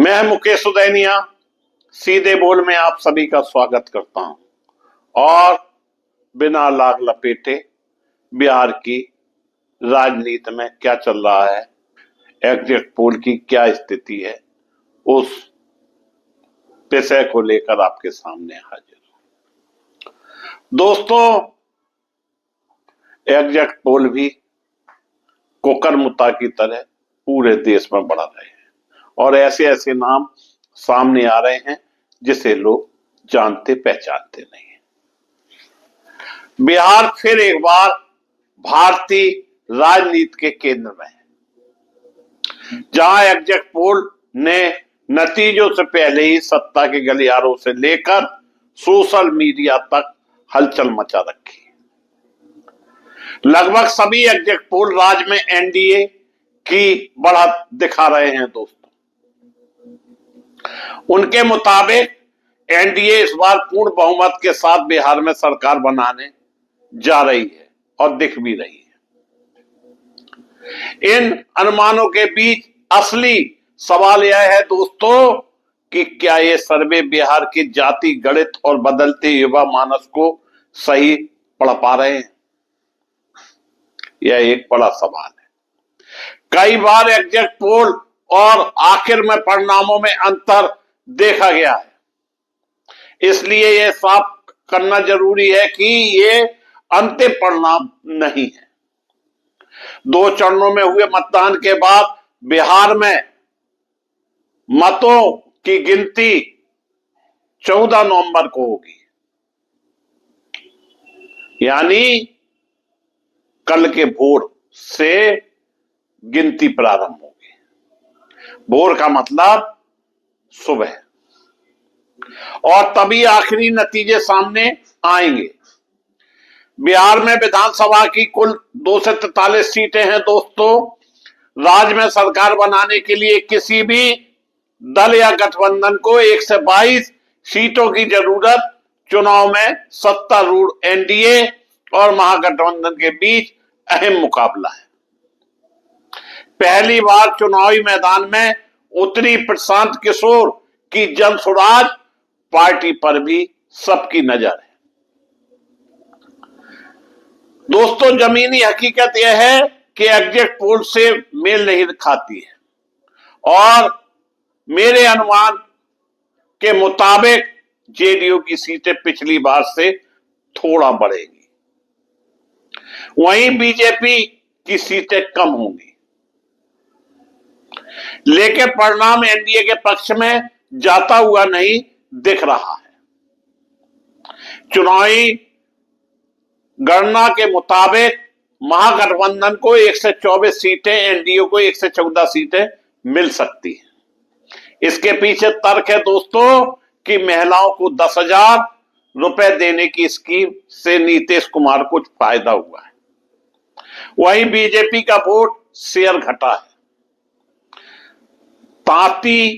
मैं मुकेश उदैनिया सीधे बोल में आप सभी का स्वागत करता हूं और बिना लाग लपेटे बिहार की राजनीति में क्या चल रहा है, एग्जिट पोल की क्या स्थिति है, उस विषय को लेकर आपके सामने हाजिर हूं। दोस्तों, एग्जिट पोल भी कुकरमुत्ता की तरह पूरे देश में बढ़ रहे हैं और ऐसे ऐसे नाम सामने आ रहे हैं जिसे लोग जानते पहचानते नहीं हैं। बिहार फिर एक बार भारतीय राजनीति के केंद्र में है, जहां एग्जिट पोल ने नतीजों से पहले ही सत्ता के गलियारों से लेकर सोशल मीडिया तक हलचल मचा रखी है। लगभग सभी एग्जिट पोल राज्य में एनडीए की बढ़त दिखा रहे हैं। दोस्तों, उनके मुताबिक एनडीए इस बार पूर्ण बहुमत के साथ बिहार में सरकार बनाने जा रही है और दिख भी रही है। इन अनुमानों के बीच असली सवाल यह है दोस्तों कि क्या ये सर्वे बिहार की जाति गणित और बदलते युवा मानस को सही पढ़ पा रहे हैं? यह एक बड़ा सवाल है। कई बार एग्जिट पोल और आखिर में परिणामों में अंतर देखा गया है, इसलिए यह साफ करना जरूरी है कि ये अंतिम परिणाम नहीं है। 2 चरणों में हुए मतदान के बाद बिहार में मतों की गिनती 14 नवंबर को होगी, यानी कल के भोर से गिनती प्रारंभ होगी। भोर का मतलब सुबह, और तभी आखिरी नतीजे सामने आएंगे। बिहार में विधानसभा की कुल 243 सीटें हैं। दोस्तों, राज्य में सरकार बनाने के लिए किसी भी दल या गठबंधन को 1 से 22 सीटों की जरूरत। चुनाव में सत्तारूढ़ एनडीए और महागठबंधन के बीच अहम मुकाबला है। पहली बार चुनावी मैदान में उतरी प्रशांत किशोर की जन स्वराज पार्टी पर भी सबकी नजर है। दोस्तों, जमीनी हकीकत यह है कि एग्जिट पोल से मेल नहीं खाती है और मेरे अनुमान के मुताबिक जेडीयू की सीटें पिछली बार से थोड़ा बढ़ेगी, वहीं बीजेपी की सीटें कम होंगी, लेकिन परिणाम एनडीए के पक्ष में जाता हुआ नहीं दिख रहा है। चुनावी गणना के मुताबिक महागठबंधन को 1 से 24 सीटें, एनडीए को 1 से 14 सीटें मिल सकती हैं। इसके पीछे तर्क है दोस्तों कि महिलाओं को 10,000 रुपए देने की स्कीम से नीतीश कुमार को फायदा हुआ है, वहीं बीजेपी का वोट शेयर घटा है। तांती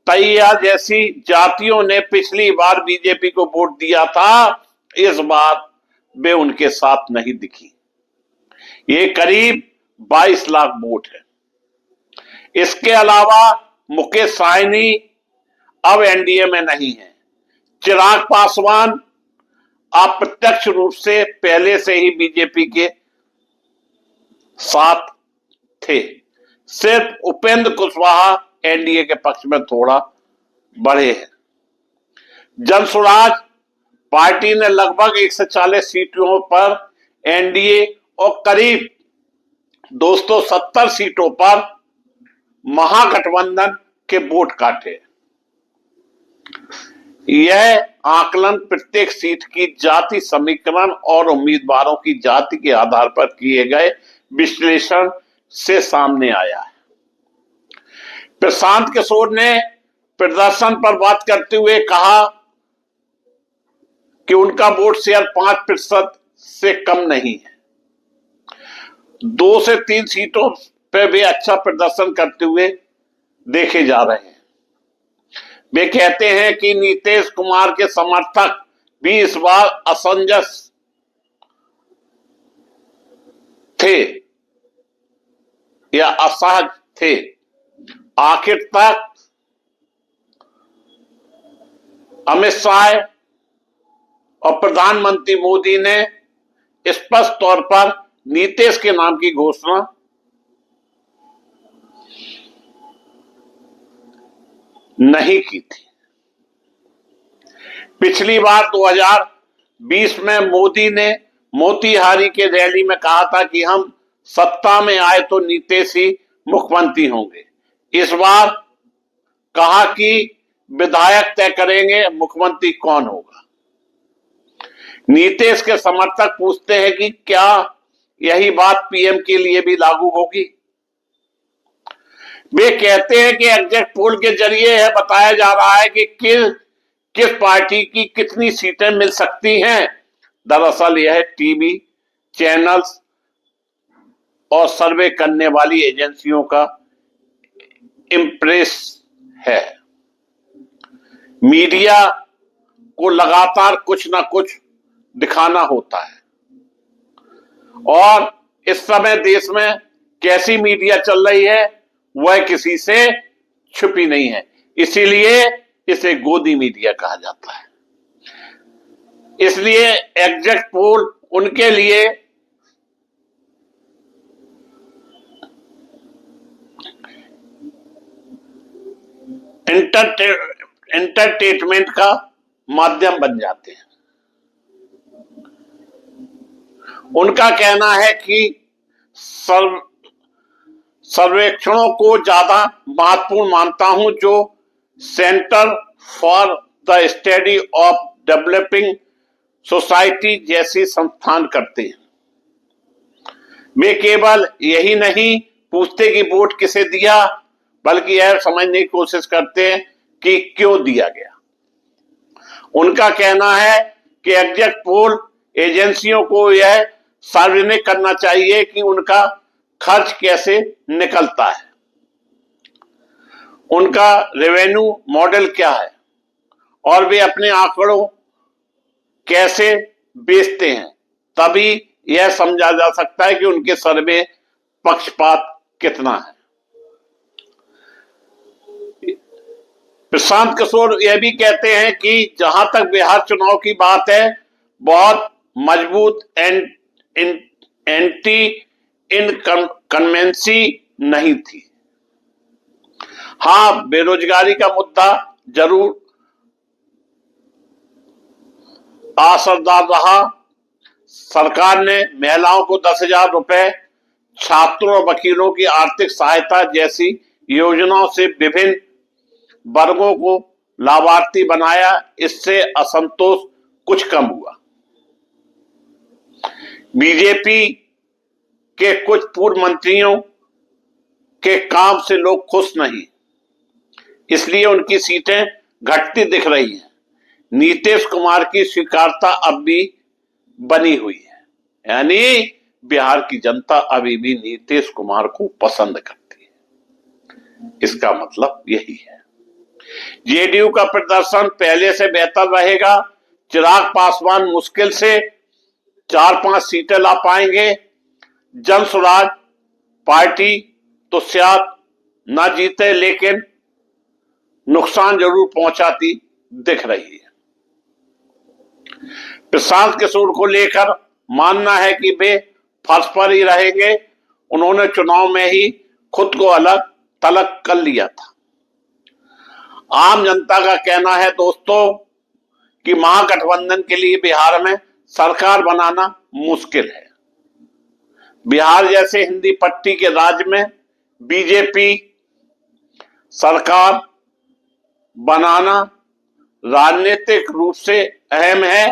तैया जैसी जातियों ने पिछली बार बीजेपी को वोट दिया था, इस बार वे उनके साथ नहीं दिखी। ये करीब 22 लाख वोट है। इसके अलावा मुकेश साहनी अब एनडीए में नहीं है। चिराग पासवान अप्रत्यक्ष रूप से पहले से ही बीजेपी के साथ थे। सिर्फ उपेंद्र कुशवाहा एनडीए के पक्ष में थोड़ा बढ़े हैं। जन स्वराज पार्टी ने लगभग 140 सीटों पर एनडीए और करीब 270 सीटों पर महागठबंधन के वोट काटे। यह आकलन प्रत्येक सीट की जाति समीकरण और उम्मीदवारों की जाति के आधार पर किए गए विश्लेषण से सामने आया है। प्रशांत किशोर ने प्रदर्शन पर बात करते हुए कहा कि उनका वोट शेयर 5% से कम नहीं है। 2 से 3 सीटों पर वे अच्छा प्रदर्शन करते हुए देखे जा रहे हैं। वे कहते हैं कि नीतीश कुमार के समर्थक भी इस बार असमंजस थे या असहज थे। आखिर तक अमित शाह और प्रधानमंत्री मोदी ने स्पष्ट तौर पर नीतीश के नाम की घोषणा नहीं की थी। पिछली बार 2020 में मोदी ने मोतीहारी के रैली में कहा था कि हम सत्ता में आए तो नीतीश ही मुख्यमंत्री होंगे। इस बार कहा कि विधायक तय करेंगे मुख्यमंत्री कौन होगा। नीतीश के समर्थक पूछते हैं कि क्या यही बात पीएम के लिए भी लागू होगी। वे कहते हैं कि एग्जिट पोल के जरिए यह बताया जा रहा है कि किस पार्टी की कितनी सीटें मिल सकती हैं। दरअसल यह टीवी चैनल्स और सर्वे करने वाली एजेंसियों का इम्प्रेस है। मीडिया को लगातार कुछ ना कुछ दिखाना होता है और इस समय देश में कैसी मीडिया चल रही है वह किसी से छुपी नहीं है, इसीलिए इसे गोदी मीडिया कहा जाता है। इसलिए एग्जिट पोल उनके लिए एंटरटेनमेंट का माध्यम बन जाते हैं। उनका कहना है कि सर्वेक्षणों को ज्यादा महत्वपूर्ण मानता हूं जो centre for the study of developing society जैसी संस्थान करते हैं। वे केवल यही नहीं पूछते कि वोट किसे दिया, बल्कि यह समझने की कोशिश करते हैं कि क्यों दिया गया। उनका कहना है कि एग्जिट पोल एजेंसियों को यह सार्वजनिक करना चाहिए कि उनका खर्च कैसे निकलता है, उनका रेवेन्यू मॉडल क्या है और वे अपने आंकड़ों कैसे बेचते हैं। तभी यह समझा जा सकता है कि उनके सर्वे पक्षपात कितना है। प्रशांत किशोर यह भी कहते हैं कि जहां तक बिहार चुनाव की बात है, बहुत मजबूत एंटी इनकन्वेंसी नहीं थी। हां, बेरोजगारी का मुद्दा जरूर असरदार रहा। सरकार ने महिलाओं को 10,000 रुपए, छात्रों और वकीलों की आर्थिक सहायता जैसी योजनाओं से विभिन्न वर्गों को लाभार्थी बनाया। इससे असंतोष कुछ कम हुआ। बीजेपी के कुछ पूर्व मंत्रियों के काम से लोग खुश नहीं, इसलिए उनकी सीटें घटती दिख रही हैं। नीतीश कुमार की स्वीकार्यता अब भी बनी हुई है, यानी बिहार की जनता अभी भी नीतीश कुमार को पसंद करती है। इसका मतलब यही है। जेडीयू का प्रदर्शन पहले से बेहतर रहेगा। चिराग पासवान मुश्किल से 4-5 सीटें ला पाएंगे। जन स्वराज पार्टी तो शायद ना जीते, लेकिन नुकसान जरूर पहुंचाती दिख रही है। प्रशांत किशोर को लेकर मानना है कि वे फर्श पर ही रहेंगे। उन्होंने चुनाव में ही खुद को अलग तलक कर लिया था। आम जनता का कहना है दोस्तों कि महागठबंधन के लिए बिहार में सरकार बनाना मुश्किल है। बिहार जैसे हिंदी पट्टी के राज्य में बीजेपी सरकार बनाना राजनीतिक रूप से अहम है।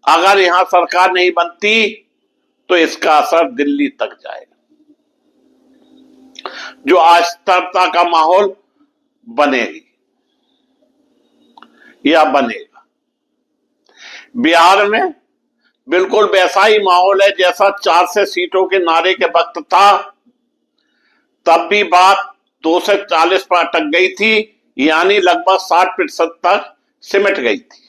अगर यहां सरकार नहीं बनती तो इसका असर दिल्ली तक जाएगा, जो अस्थिरता का माहौल बनेगी या बनेगा। बिहार में बिल्कुल वैसा ही माहौल है जैसा 400 सीटों के नारे के वक्त था। तब भी बात 2 से 40 पर अटक गई थी, यानी लगभग 60% तक सिमट गई थी।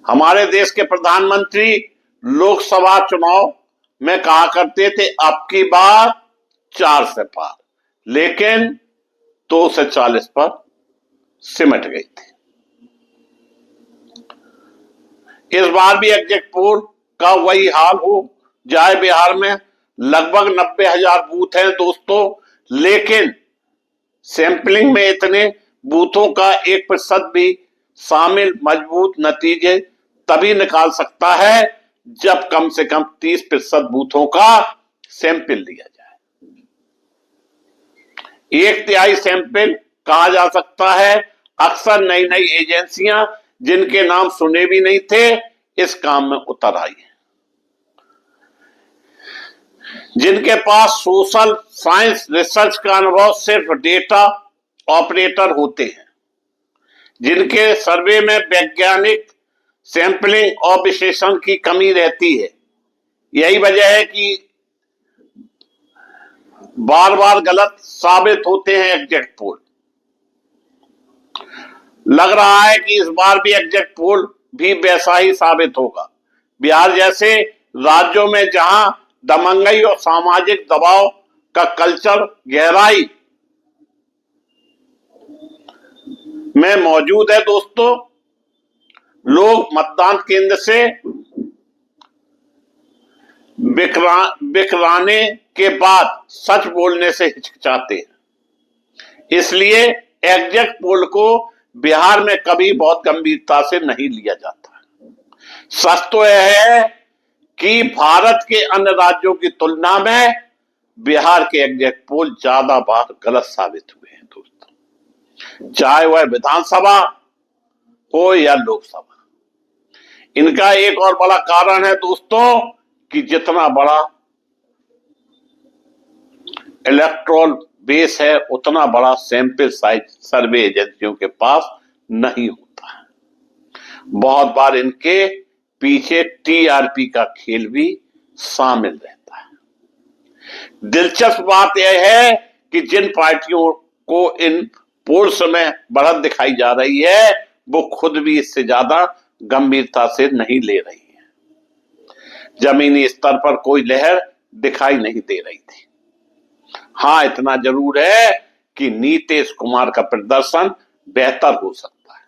हमारे देश के प्रधानमंत्री लोकसभा चुनाव में कहा करते थे अब की बार 4 से पार, लेकिन 2 से 40 पर सिमट गई थी। इस बार भी एग्जिट पोल का वही हाल हो जाए। बिहार में लगभग 90,000 बूथ हैं दोस्तों, लेकिन सैंपलिंग में इतने बूथों का 1% भी शामिल मजबूत नतीजे तभी निकाल सकता है जब कम से कम 30% बूथों का सैंपल लिया जाए। 1/3 सैंपल कहा जा सकता है। अक्सर नई नई एजेंसियां जिनके नाम सुने भी नहीं थे इस काम में उतर आई है, जिनके पास सोशल साइंस रिसर्च का अनुभव सिर्फ डेटा ऑपरेटर होते हैं, जिनके सर्वे में वैज्ञानिक सैंपलिंग और विश्लेषण की कमी रहती है। यही वजह है कि बार बार गलत साबित होते हैं एग्जिट पोल। लग रहा है कि इस बार भी एग्जिट पोल भी वैसा ही साबित होगा। बिहार जैसे राज्यों में जहां दमंगई और सामाजिक दबाव का कल्चर गहराई में मौजूद है दोस्तों, लोग मतदान केंद्र से बिखराने के बाद सच बोलने से हिचकिचाते हैं। इसलिए एग्जिट पोल को बिहार में कभी बहुत गंभीरता से नहीं लिया जाता। सच तो यह है कि भारत के अन्य राज्यों की तुलना में बिहार के एग्जिट पोल ज्यादा बार गलत साबित हुए हैं दोस्तों, चाहे वह विधानसभा हो या लोकसभा। इनका एक और बड़ा कारण है दोस्तों कि जितना बड़ा इलेक्ट्रोल बेस है उतना बड़ा सैंपल साइज सर्वे एजेंसियों के पास नहीं होता है। बहुत बार इनके पीछे टीआरपी का खेल भी शामिल रहता है। दिलचस्प बात यह है कि जिन पार्टियों को इन पोल्स में बढ़त दिखाई जा रही है वो खुद भी इससे ज्यादा गंभीरता से नहीं ले रही है। जमीनी स्तर पर कोई लहर दिखाई नहीं दे रही थी। हाँ, इतना जरूर है कि नीतीश कुमार का प्रदर्शन बेहतर हो सकता है,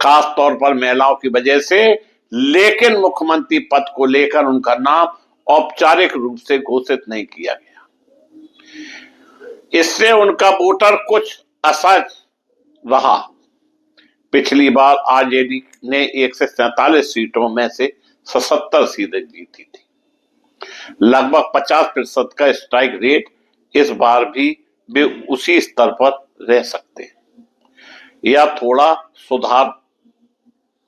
खास तौर पर महिलाओं की वजह से, लेकिन मुख्यमंत्री पद को लेकर उनका नाम औपचारिक रूप से घोषित नहीं किया गया। इससे उनका वोटर कुछ असहज रहा। पिछली बार आरजेडी ने 147 सीटों में से 77 सीटें जीती थी। लगभग 50% का स्ट्राइक रेट इस बार भी वे उसी स्तर पर रह सकते हैं या थोड़ा सुधार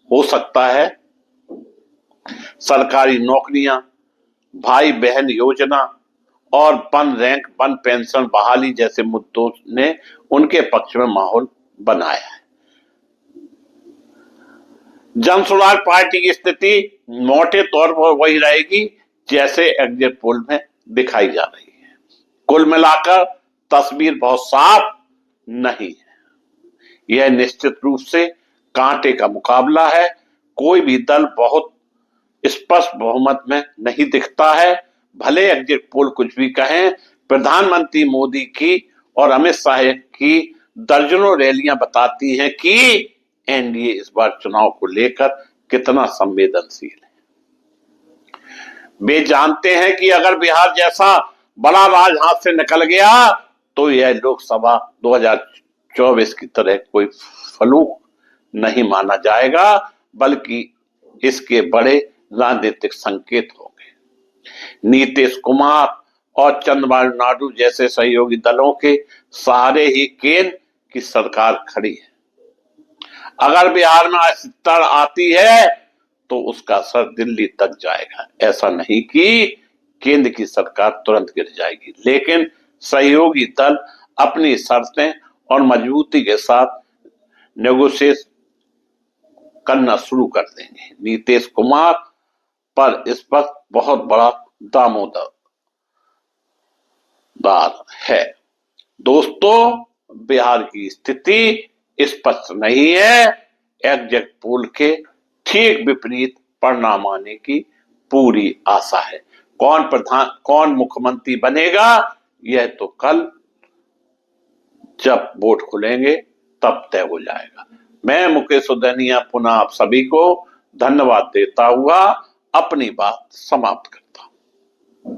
हो सकता है। सरकारी नौकरियां, भाई बहन योजना और वन रैंक वन पेंशन बहाली जैसे मुद्दों ने उनके पक्ष में माहौल बनाया है। जन सुराज पार्टी की स्थिति मोटे तौर पर वही रहेगी जैसे एग्जिट पोल में दिखाई जा रही है। कुल मिलाकर तस्वीर बहुत साफ नहीं है। यह निश्चित रूप से कांटे का मुकाबला है। कोई भी दल बहुत स्पष्ट बहुमत में नहीं दिखता है। भले एग्जिट पोल कुछ भी कहें, प्रधानमंत्री मोदी की और अमित शाह की दर्जनों रैलियां बताती हैं कि एनडीए इस बार चुनाव को लेकर कितना संवेदनशील है। वे जानते हैं कि अगर बिहार जैसा बड़ा राज हाथ से निकल गया तो यह लोकसभा 2024 की तरह कोई फलूक नहीं माना जाएगा, बल्कि इसके बड़े राजनीतिक संकेत होंगे। नीतीश कुमार और चंद्रबाबू नायडू जैसे सहयोगी दलों के सहारे ही केंद्र की सरकार खड़ी है। अगर बिहार में अस्थिरता आती है तो उसका असर दिल्ली तक जाएगा। ऐसा नहीं कि केंद्र की सरकार तुरंत गिर जाएगी, लेकिन सहयोगी दल अपनी शर्तें और मजबूती के साथ नेगोशिएट करना शुरू कर देंगे। नीतीश कुमार पर इस पर बहुत बड़ा दामोदर है। दोस्तों, बिहार की स्थिति स्पष्ट नहीं है। एग्जिट पोल के ठीक विपरीत परिणाम आने की पूरी आशा है। कौन मुख्यमंत्री बनेगा यह तो कल जब वोट खुलेंगे तब तय हो जाएगा। मैं मुकेश सुदनिया पुनः आप सभी को धन्यवाद देता हुआ अपनी बात समाप्त करता हूं।